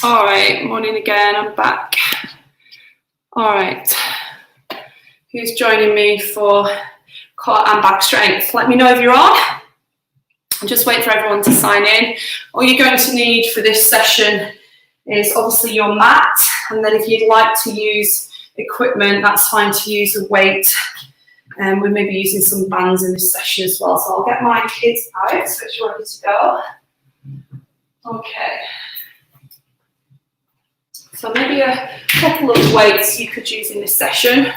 All right, morning again, I'm back. All right, who's joining me for core and back strength? Let me know if you're on. Just wait for everyone to sign in. All you're going to need for this session is obviously your mat, and then if you'd like to use equipment, that's fine to use a weight. And we may be using some bands in this session as well. So I'll get my kids out so it's ready to go. Okay. So maybe a couple of weights you could use in this session.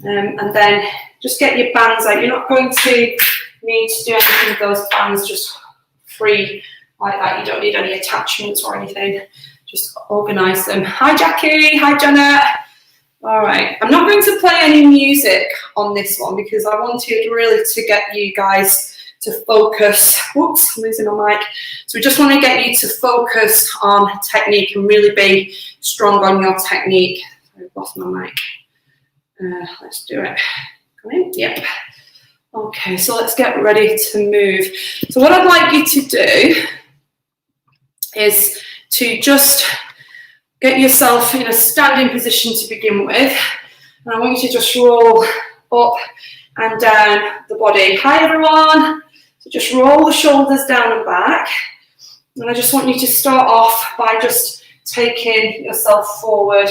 And then just get your bands out. You're not going to need to do anything with those bands just free like that. You don't need any attachments or anything. Just organise them. Hi Jackie, hi Janet. All right, I'm not going to play any music on this one because I wanted really to get you guys to focus. Whoops, I'm losing my mic. So we just want to get you to focus on technique and really be strong on your technique. I've lost my mic. Let's do it. Come in. Yep. Okay, so let's get ready to move. So what I'd like you to do is to just get yourself in a standing position to begin with. And I want you to just roll up and down the body. Hi everyone. So just roll the shoulders down and back. And I just want you to start off by just taking yourself forward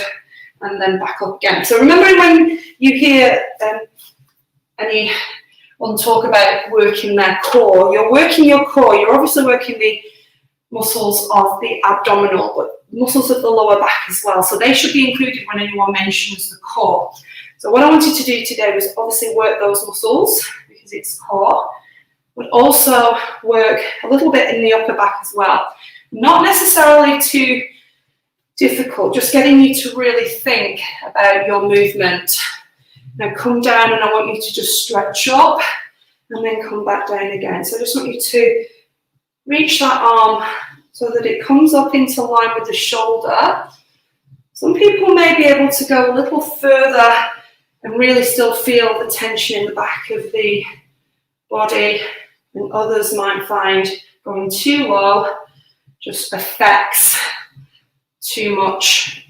and then back up again. So remember when you hear anyone talk about working their core, you're working your core, you're obviously working the muscles of the abdominal, but muscles of the lower back as well. So they should be included when anyone mentions the core. So what I wanted to do today was obviously work those muscles because it's core, but also work a little bit in the upper back as well. Not necessarily too difficult, just getting you to really think about your movement. Now come down and I want you to just stretch up and then come back down again. So I just want you to reach that arm so that it comes up into line with the shoulder. Some people may be able to go a little further and really still feel the tension in the back of the body, and others might find going too low just affects too much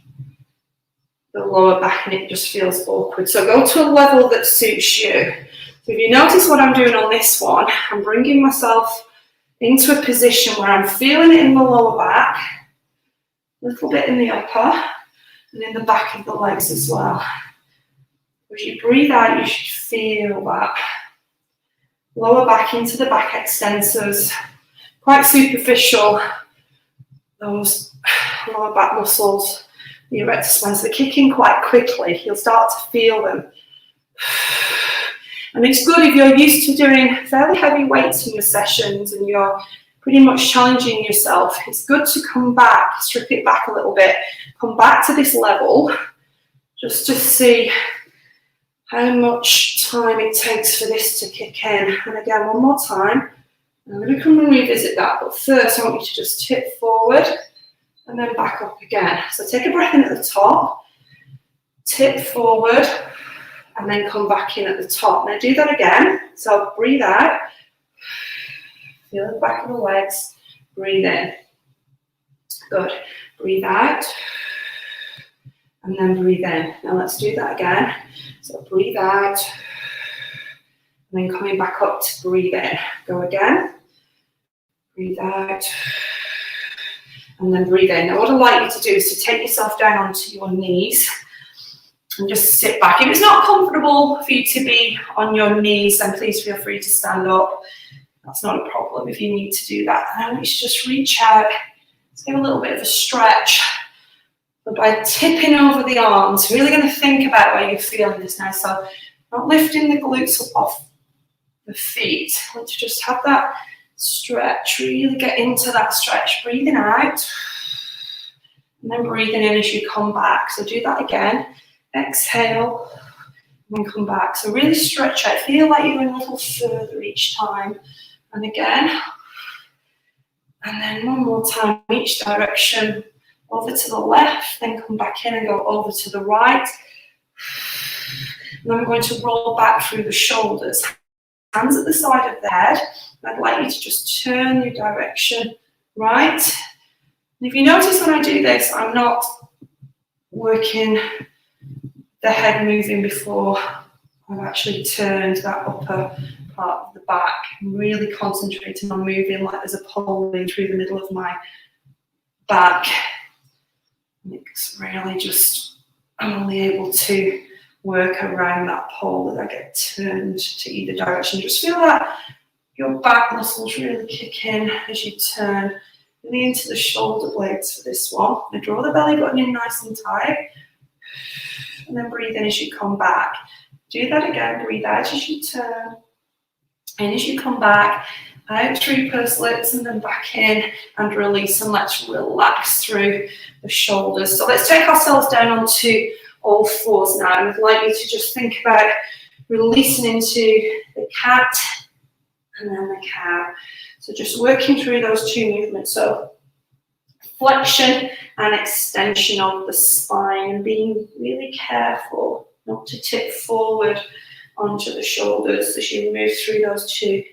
the lower back and it just feels awkward. So go to a level that suits you. So if you notice what I'm doing on this one, I'm bringing myself into a position where I'm feeling it in the lower back, a little bit in the upper, and in the back of the legs as well. As you breathe out, you should feel that lower back into the back extensors, quite superficial, those lower back muscles, the erector spines, they're kicking quite quickly. You'll start to feel them. And it's good if you're used to doing fairly heavy weights in your sessions and you're pretty much challenging yourself. It's good to come back, strip it back a little bit, come back to this level just to see how much time it takes for this to kick in. And again, one more time. I'm going to come and revisit that, but first I want you to just tip forward and then back up again. So take a breath in at the top, tip forward, and then come back in at the top. Now do that again. So breathe out, feel the back of the legs, breathe in. Good. Breathe out, and then breathe in. Now let's do that again. So breathe out, and then coming back up to breathe in. Go again. Breathe out, and then breathe in. Now what I'd like you to do is to take yourself down onto your knees and just sit back. If it's not comfortable for you to be on your knees, then please feel free to stand up. That's not a problem if you need to do that. And I want you to just reach out, let's give a little bit of a stretch. But by tipping over the arms, really going to think about where you're feeling this now. So not lifting the glutes up off the feet. I want to just have that stretch, really get into that stretch, breathing out, and then breathing in as you come back. So do that again. Exhale, and then come back. So really stretch out. Feel like you're going a little further each time. And again. And then one more time, each direction. Over to the left, then come back in and go over to the right. And then we're going to roll back through the shoulders. Hands at the side of the head. I'd like you to just turn your direction right. And if you notice when I do this, I'm not working the head moving before I've actually turned that upper part of the back. I'm really concentrating on moving like there's a pole in through the middle of my back. And it's really just, I'm only able to work around that pole as I get turned to either direction. Just feel that your back muscles really kick in as you turn really into the shoulder blades for this one. Now draw the belly button in nice and tight, and then breathe in as you come back. Do that again, breathe out as you turn, in as you come back, out through pursed lips and then back in and release, and let's relax through the shoulders. So let's take ourselves down onto all fours now, and I'd like you to just think about releasing into the cat and then the cow. So just working through those two movements. So flexion and extension of the spine, and being really careful not to tip forward onto the shoulders as you move through those two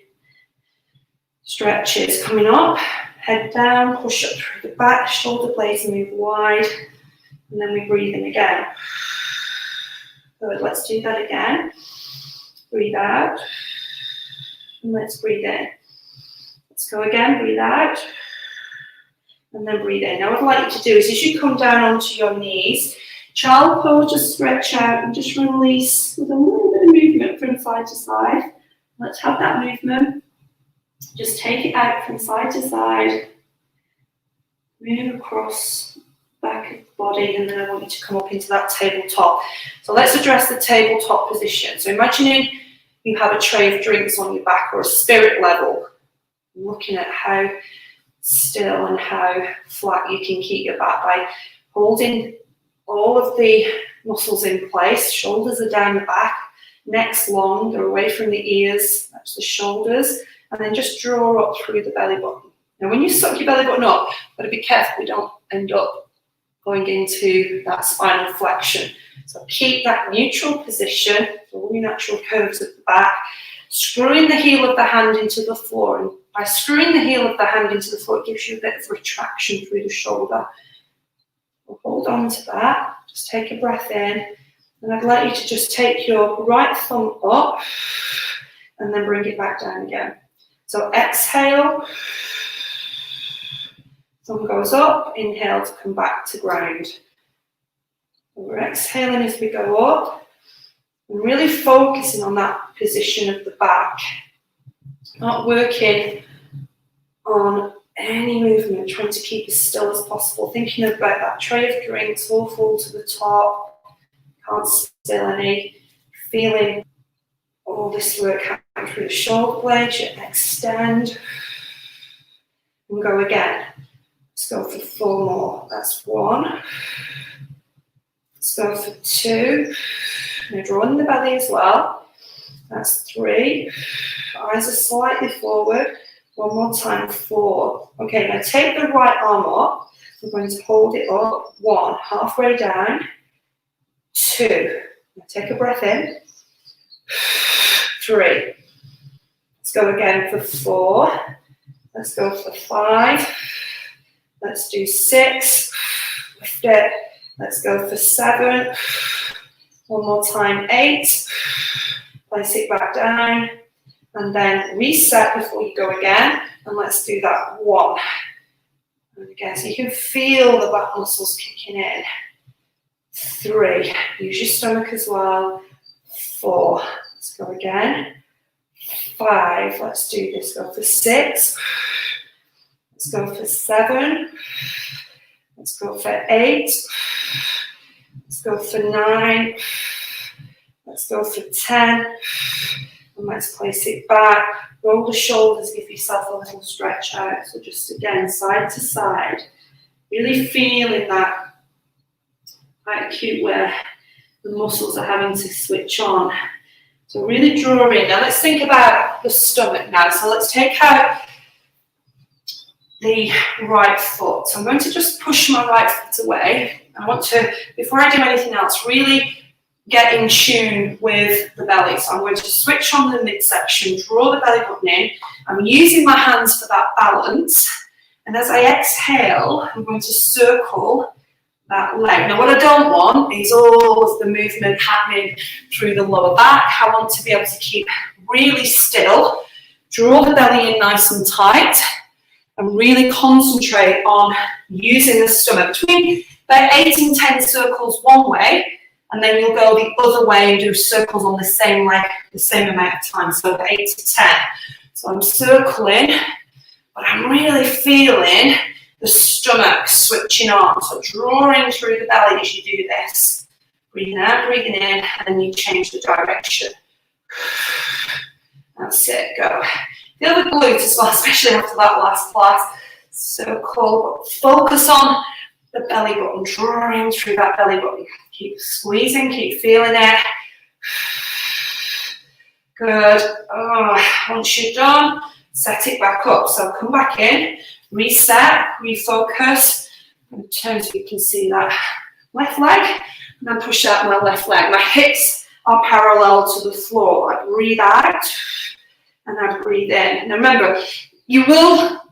stretches. Coming up, head down, push up through the back, shoulder blades move wide, and then we breathe in again. Good, let's do that again. Breathe out, and let's breathe in. Let's go again, breathe out, and then breathe in. Now what I'd like you to do is as you come down onto your knees, child pose, just stretch out and just release with a little bit of movement from side to side. Let's have that movement. Just take it out from side to side. Move across back of the body, and then I want you to come up into that tabletop. So let's address the tabletop position. So imagining you have a tray of drinks on your back, or a spirit level. Looking at how still and how flat you can keep your back by holding all of the muscles in place. Shoulders are down the back, neck's long, they're away from the ears, that's the shoulders, and then just draw up through the belly button. Now when you suck your belly button up, you've got to be careful we don't end up going into that spinal flexion. So keep that neutral position, all your natural curves at the back, screwing the heel of the hand into the floor. And by screwing the heel of the hand into the floor, it gives you a bit of retraction through the shoulder. We'll hold on to that. Just take a breath in. And I'd like you to just take your right thumb up and then bring it back down again. So exhale. Thumb goes up. Inhale to come back to ground. And we're exhaling as we go up. And really focusing on that position of the back. Not working on any movement, trying to keep as still as possible, thinking about that tray of drinks, all full to the top, can't still any, feeling all this work happening through the shoulder blades. You extend and go again. Let's go for 4 more. That's 1. Let's go for 2. Now draw in the belly as well. That's 3. Eyes are slightly forward. 1 more time, 4. Okay, now take the right arm up. We're going to hold it up. 1, halfway down. 2. Now take a breath in. 3. Let's go again for 4. Let's go for 5. Let's do 6. Lift it. Let's go for 7. 1 more time, 8. Place it back down. And then reset before you go again. And let's do that 1. And again, so you can feel the back muscles kicking in. 3. Use your stomach as well. 4. Let's go again. 5. Let's do this. Go for 6. Let's go for 7. Let's go for 8. Let's go for 9. Let's go for 10. And let's place it back. Roll the shoulders, give yourself a little stretch out. So just again, side to side. Really feeling that quite acute where the muscles are having to switch on. So really draw in. Now let's think about the stomach now. So let's take out the right foot. So I'm going to just push my right foot away. I want to, before I do anything else, really get in tune with the belly. So I'm going to switch on the midsection, draw the belly button in. I'm using my hands for that balance. And as I exhale, I'm going to circle that leg. Now, what I don't want is all of the movement happening through the lower back. I want to be able to keep really still, draw the belly in nice and tight, and really concentrate on using the stomach. Between about 8 and 10 circles one way, and then you'll go the other way and do circles on the same leg the same amount of time, so 8 to 10. So I'm circling, but I'm really feeling the stomach switching on, so drawing through the belly as you do this. Breathing out, breathing in, and then you change the direction. That's it, go. Feel the glutes as well, especially after that last class. Circle, focus on the belly button, drawing through that belly button. Keep squeezing, keep feeling it. Good. Once you're done, set it back up. So come back in, reset, refocus, and turn so you can see that left leg, and then push out my left leg. My hips are parallel to the floor. I breathe out, and I breathe in. Now remember, you will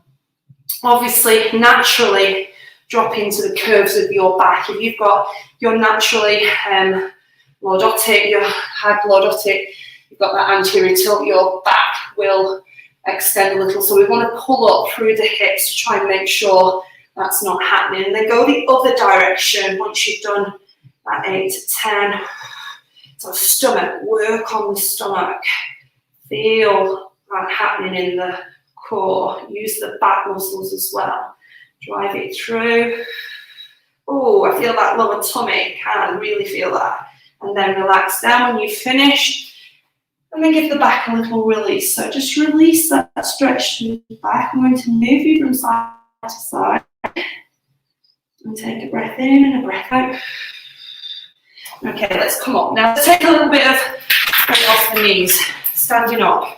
obviously naturally drop into the curves of your back. If you've got your naturally lordotic, your high lordotic, you've got that anterior tilt, your back will extend a little. So we want to pull up through the hips to try and make sure that's not happening. And then go the other direction once you've done that 8 to 10. So stomach, work on the stomach. Feel that happening in the core. Use the back muscles as well. Drive it through. Oh, I feel that lower tummy. Can really feel that. And then relax down when you've finished. And then give the back a little release. So just release that stretch to the back. I'm going to move you from side to side. And take a breath in and a breath out. Okay, let's come up. Now take a little bit of weight off the knees. Standing up.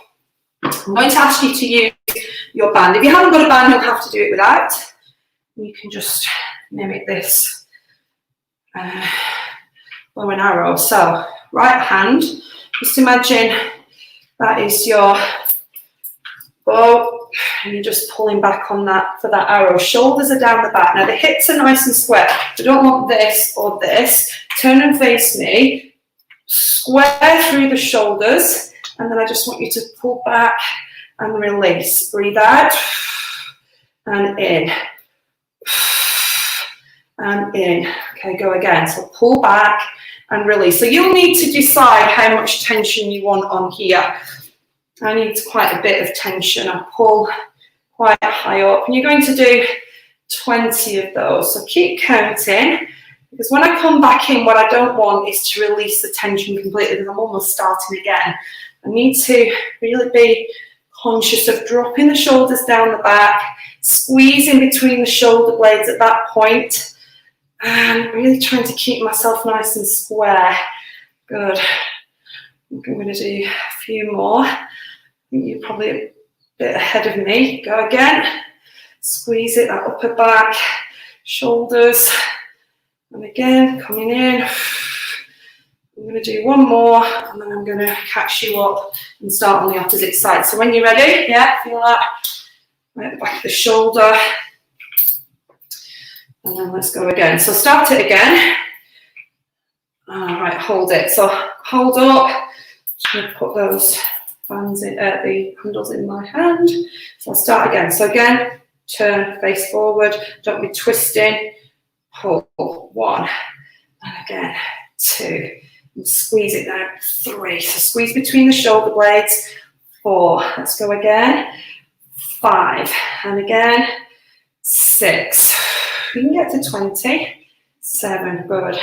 I'm going to ask you to use your band. If you haven't got a band, you'll have to do it without. You can just mimic this bow and arrow. So right hand, just imagine that is your bow, and you're just pulling back on that for that arrow. Shoulders are down the back. Now the hips are nice and square. I don't want this or this. Turn and face me. Square through the shoulders, and then I just want you to pull back and release. Breathe out and in. And in. Okay, go again. So pull back and release. So you'll need to decide how much tension you want on here. I need quite a bit of tension. I pull quite high up. And you're going to do 20 of those. So keep counting. Because when I come back in, what I don't want is to release the tension completely, because I'm almost starting again. I need to really be conscious of dropping the shoulders down the back, squeezing between the shoulder blades at that point, and really trying to keep myself nice and square. Good. I'm going to do a few more. I think you're probably a bit ahead of me. Go again. Squeeze it, that upper back, shoulders. And again, coming in. I'm going to do one more, and then I'm going to catch you up and start on the opposite side. So when you're ready, yeah, feel that right at the back of the shoulder. And then let's go again. So start it again. All right, hold it. So hold up. Just going to put those bands in, the handles in my hand. So I'll start again. So again, turn, face forward. Don't be twisting. Pull. 1. And again, 2. And squeeze it down. 3. So squeeze between the shoulder blades. 4. Let's go again. 5. And again. 6. You can get to 20. 7. Good.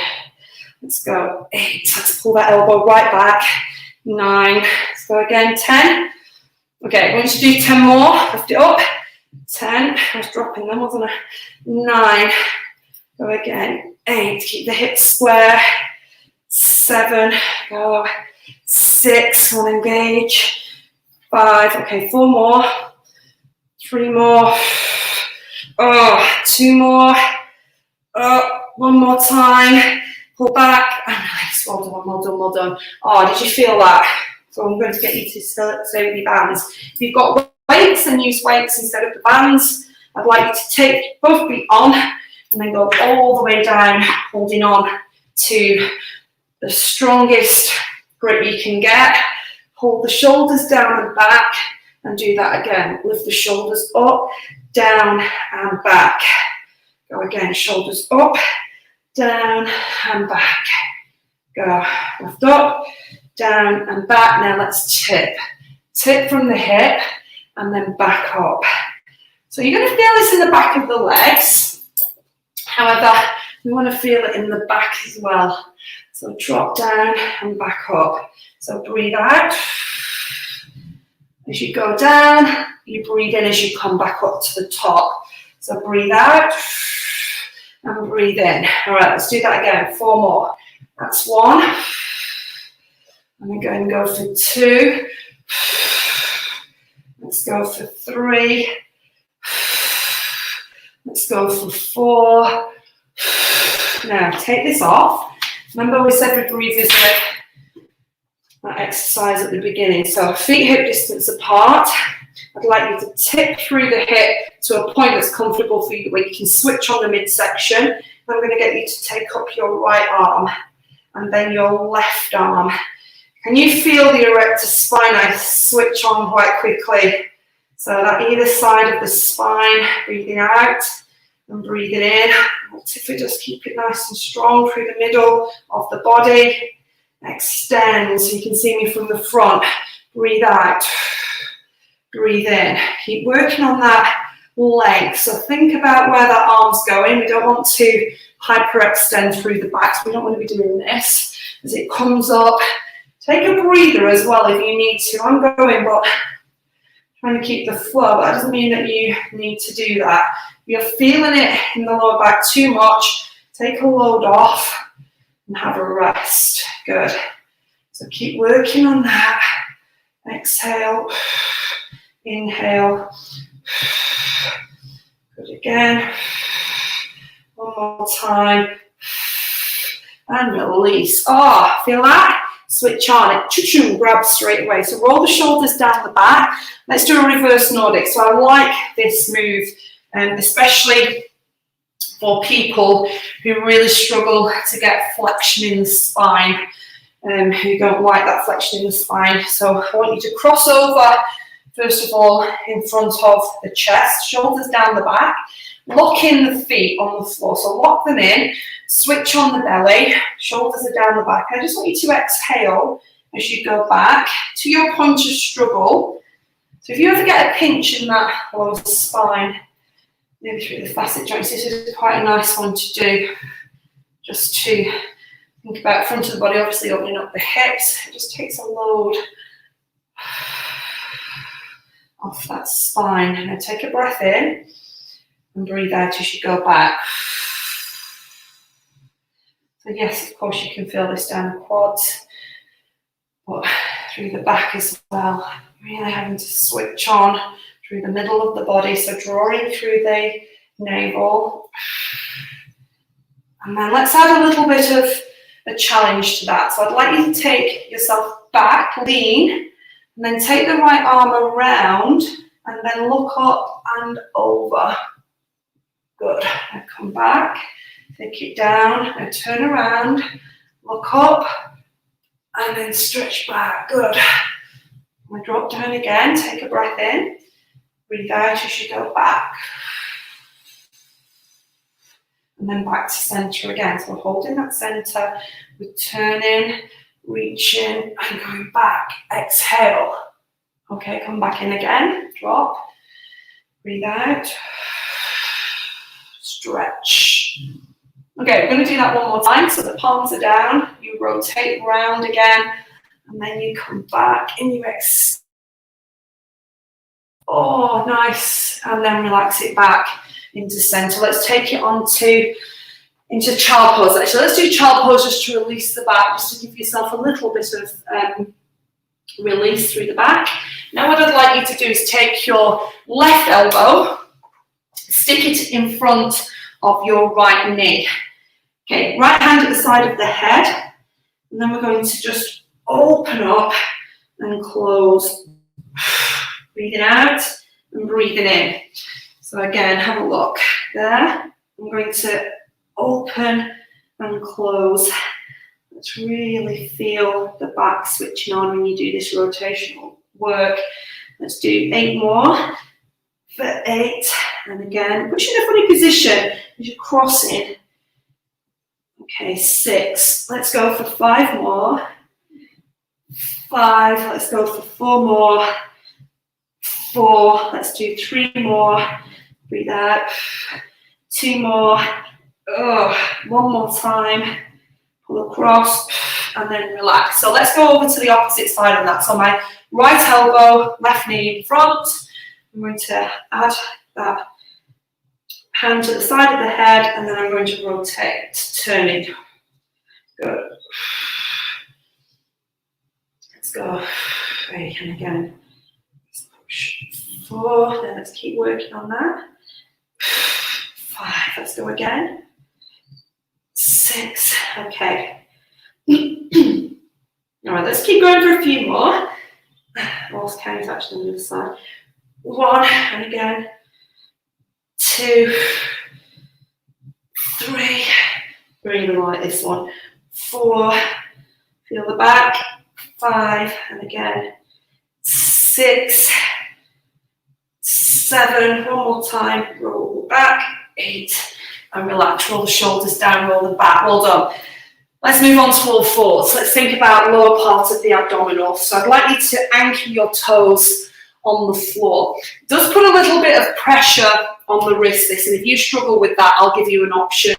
Let's go. 8. Let's pull that elbow right back. 9. Let's go again. 10. Okay, I'm going to do 10 more. Lift it up. 10. I was dropping them, wasn't I? 9. Go again. 8. Keep the hips square. 7. Go. 6. One engage. 5. Okay, 4 more. 3 more. 2 more. 1 more time. Pull back and release. Well done, well done, well done. Oh, did you feel that? So I'm going to get you to stay with your bands. If you've got weights, then use weights instead of the bands. I'd like you to take both feet on and then go all the way down, holding on to the strongest grip you can get. Hold the shoulders down and back, and do that again. Lift the shoulders up, down and back. Go again, shoulders up, down and back. Go, lift up, down and back. Now let's tip. Tip from the hip and then back up. So you're going to feel this in the back of the legs. However, we want to feel it in the back as well. So drop down and back up. So breathe out. As you go down, you breathe in as you come back up to the top. So breathe out and breathe in. All right, let's do that again. 4 more. That's 1. And we're going to go for 2. Let's go for 3. Let's go for 4. Now take this off. Remember we said we breathe this that exercise at the beginning. So feet hip distance apart. I'd like you to tip through the hip to a point that's comfortable for you where you can switch on the midsection. I'm going to get you to take up your right arm and then your left arm. Can you feel the erector spine? I switch on quite quickly. So that either side of the spine, breathing out and breathing in. If we just keep it nice and strong through the middle of the body. Extend so you can see me from the front. Breathe out. Breathe in. Keep working on that leg. So think about where that arm's going. We don't want to hyperextend through the back. So we don't want to be doing this. As it comes up, take a breather as well if you need to. I'm going, but trying to keep the flow. But that doesn't mean that you need to do that. If you're feeling it in the lower back too much, take a load off and have a rest. Good. So keep working on that. Exhale. Inhale. Good again. One more time. And release. Oh, feel that? Switch on it. Choo-choo, grab straight away. So roll the shoulders down the back. Let's do a reverse Nordic. So I like this move, especially for people who really struggle to get flexion in the spine, who don't like that flexion in the spine. So I want you to cross over, first of all, in front of the chest, shoulders down the back, lock in the feet on the floor. So lock them in, switch on the belly, shoulders are down the back. I just want you to exhale as you go back to your point of struggle. So if you ever get a pinch in that lower spine, maybe through the facet joints, this is quite a nice one to do, just to think about front of the body, obviously opening up the hips. It just takes a load off that spine. Now take a breath in and breathe out as you go back. So yes, of course you can feel this down the quads, but through the back as well. Really having to switch on through the middle of the body, so drawing through the navel. And then let's add a little bit of a challenge to that. So I'd like you to take yourself back, lean, and then take the right arm around and then look up and over. Good. Now come back, take it down, now turn around, look up, and then stretch back. Good. We drop down again, take a breath in, breathe out as you go back. And then back to center again. So we're holding that center, we're turning, reaching, and going back. Exhale. Okay, come back in again, drop, breathe out, stretch. Okay, we're going to do that one more time. So the palms are down, you rotate round again, and then you come back and you exhale. Oh, nice. And then relax it back into center. Let's take it into child pose. Actually, let's do child pose just to release the back, just to give yourself a little bit of release through the back. Now what I'd like you to do is take your left elbow, stick it in front of your right knee. Okay, right hand at the side of the head, and then we're going to just open up and close. Breathing out and breathing in. So again, have a look there. I'm going to open and close. Let's really feel the back switching on when you do this rotational work. Let's do 8 more for 8. And again, push in a funny position as you're crossing. Okay, 6. Let's go for 5 more. 5. Let's go for 4 more. 4. Let's do 3 more. Breathe out. 2 more. 1 more time. Pull across and then relax. So let's go over to the opposite side of that. So my right elbow, left knee in front. I'm going to add that hand to the side of the head, and then I'm going to rotate, turning. Good. Let's go. 3, and again. Let's push 4. Then let's keep working on that. 5. Let's go again. 6. Okay. All right, let's keep going for a few more. Whilst Kenny's actually on the other side. 1, and again. 2, 3. Breathe like this one. 4. Feel the back. 5, and again. 6, 7. 1 more time. Roll back. 8. And relax, roll the shoulders down, roll them back. Well done. Let's move on to all fours. Let's think about lower part of the abdominal. So I'd like you to anchor your toes on the floor. It does put a little bit of pressure on the wrist, this, and if you struggle with that, I'll give you an option.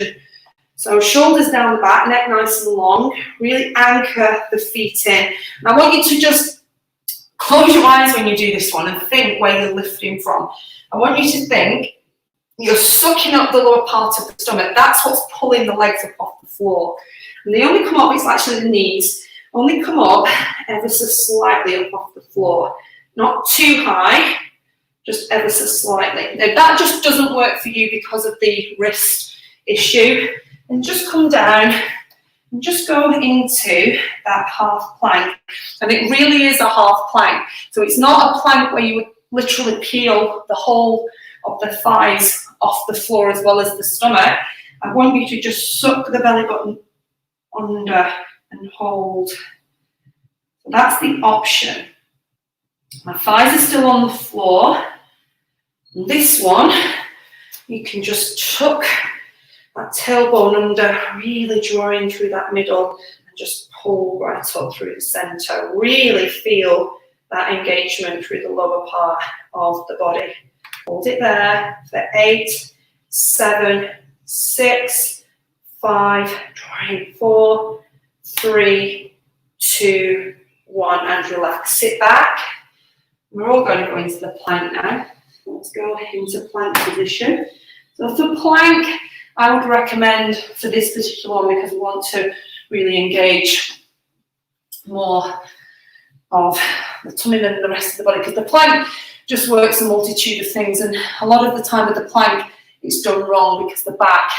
So shoulders down the back, neck nice and long. Really anchor the feet in. And I want you to just close your eyes when you do this one and think where you're lifting from. I want you to think you're sucking up the lower part of the stomach. That's what's pulling the legs up off the floor. And they only come up, it's actually the knees, only come up ever so slightly up off the floor. Not too high, just ever so slightly. Now that just doesn't work for you because of the wrist issue. And just come down and just go into that half plank. And it really is a half plank. So it's not a plank where you would literally peel the whole of the thighs off the floor as well as the stomach. I want you to just suck the belly button under and hold. So that's the option. My thighs are still on the floor. And this one, you can just tuck that tailbone under, really drawing through that middle and just pull right up through the center. Really feel that engagement through the lower part of the body. Hold it there for 8, 7, 6, 5, drawing 4, 3, 2, 1, and relax. Sit back. We're all going to go into the plank now. Let's go into plank position. So for plank, I would recommend for this particular one, because we want to really engage more of the tummy than the rest of the body, because the plank just works a multitude of things, and a lot of the time with the plank it's done wrong because the back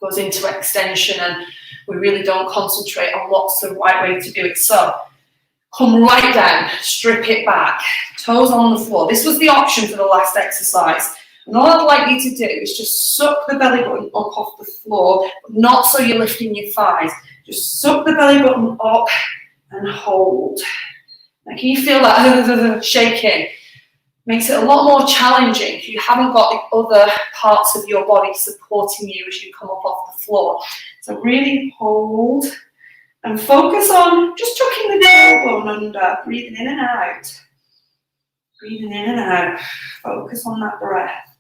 goes into extension and we really don't concentrate on what's the right way to do it. So come right down, strip it back, toes on the floor. This was the option for the last exercise, and all I'd like you to do is just suck the belly button up off the floor, but not so you're lifting your thighs. Just suck the belly button up and hold. Now can you feel that shaking? Makes it a lot more challenging if you haven't got the other parts of your body supporting you as you come up off the floor. So really hold and focus on just tucking the tailbone under, breathing in and out. Breathing in and out. Focus on that breath.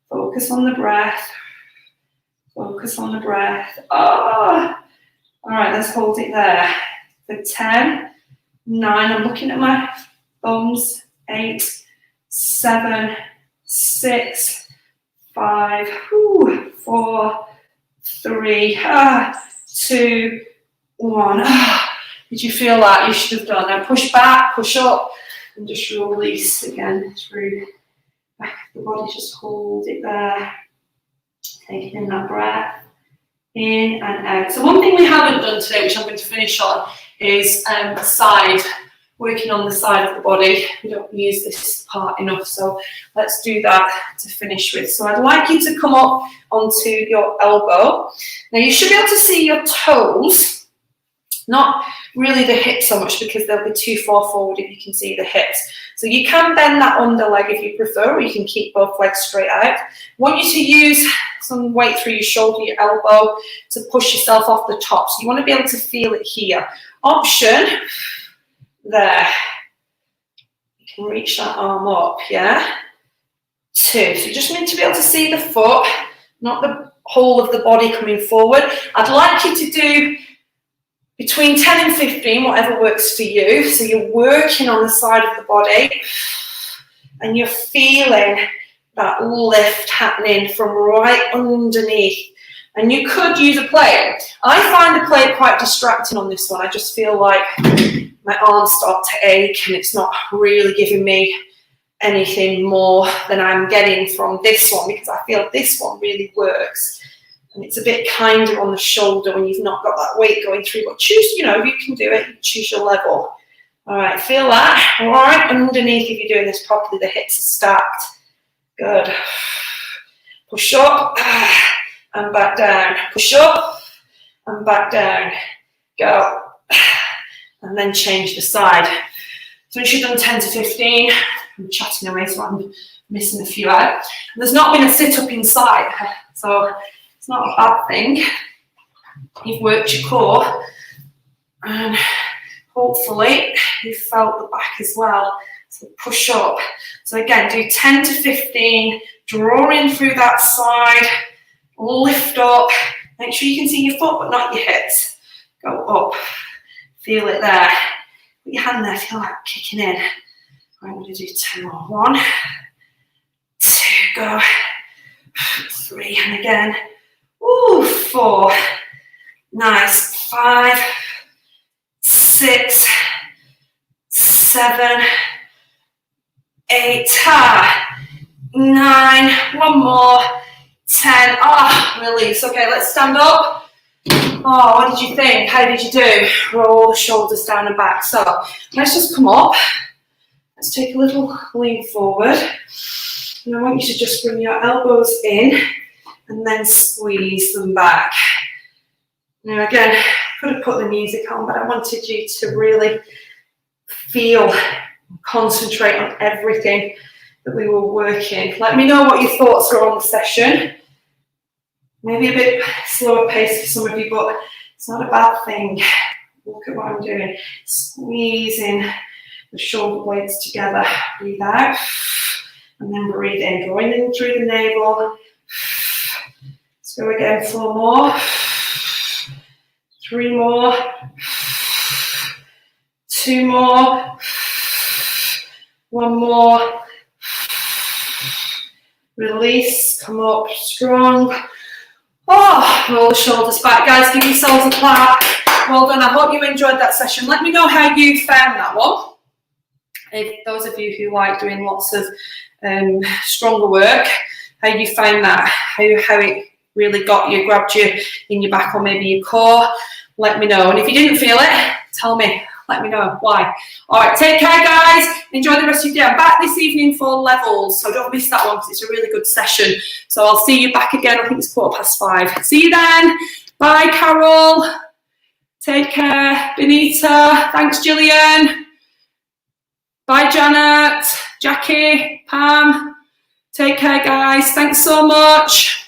Focus on the breath. Focus on the breath. All right, let's hold it there for 10, 9. I'm looking at my thumbs. 8, 7, 6, 5, 4, 3, 2, 1. Did you feel that? You should have done. Now push back, push up, and just release again through back of the body. Just hold it there. Taking in that breath, in and out. So one thing we haven't done today, which I'm going to finish on, is a side working on the side of the body. We don't use this part enough, so let's do that to finish with. So I'd like you to come up onto your elbow. Now you should be able to see your toes, not really the hips so much because they'll be too far forward if you can see the hips. So you can bend that under leg if you prefer, or you can keep both legs straight out. I want you to use some weight through your shoulder, your elbow, to push yourself off the top. So you want to be able to feel it here. Option, there. You can reach that arm up, yeah? 2. So you just need to be able to see the foot, not the whole of the body coming forward. I'd like you to do between 10 and 15, whatever works for you. So you're working on the side of the body and you're feeling that lift happening from right underneath. And you could use a plate. I find the plate quite distracting on this one. I just feel like my arms start to ache and it's not really giving me anything more than I'm getting from this one, because I feel this one really works. And it's a bit kinder on the shoulder when you've not got that weight going through. But choose, you know, you can do it, choose your level. All right, feel that. Right underneath, if you're doing this properly, the hips are stacked. Good. Push up and back down. Push up and back down. Go. And then change the side. So once you've done 10 to 15, I'm chatting away, so I'm missing a few out. And there's not been a sit-up inside, so it's not a bad thing. You've worked your core, and hopefully you've felt the back as well. So push up. So again, do 10 to 15, draw in through that side, lift up. Make sure you can see your foot, but not your hips. Go up. Feel it there. Put your hand there, feel like kicking in. I'm going to do 2 more. 1, 2, go. 3, and again. Ooh, 4. Nice. 5, 6, 7, 8, 9, 1 more, 10. Release. Okay, let's stand up. What did you think? How did you do? Roll the shoulders down and back. So let's just come up. Let's take a little lean forward. And I want you to just bring your elbows in and then squeeze them back. Now again, I could have put the music on, but I wanted you to really feel, concentrate on everything that we were working. Let me know what your thoughts are on the session. Maybe a bit slower pace for some of you, but it's not a bad thing. Look at what I'm doing. Squeezing the shoulder blades together. Breathe out. And then breathe in. Drawing in through the navel. Let's go again. 4 more. 3 more. 2 more. 1 more. Release. Come up strong. Roll the shoulders back. Guys, give yourselves a clap. Well done. I hope you enjoyed that session. Let me know how you found that one. If those of you who like doing lots of stronger work, how you found that, how it really got you, grabbed you in your back or maybe your core, let me know. And if you didn't feel it, tell me. Let me know why. All right, take care, guys. Enjoy the rest of your day. I'm back this evening for levels, so don't miss that one because it's a really good session. So I'll see you back again. I think it's 5:15. See you then. Bye, Carol. Take care. Benita. Thanks, Gillian. Bye, Janet. Jackie. Pam. Take care, guys. Thanks so much.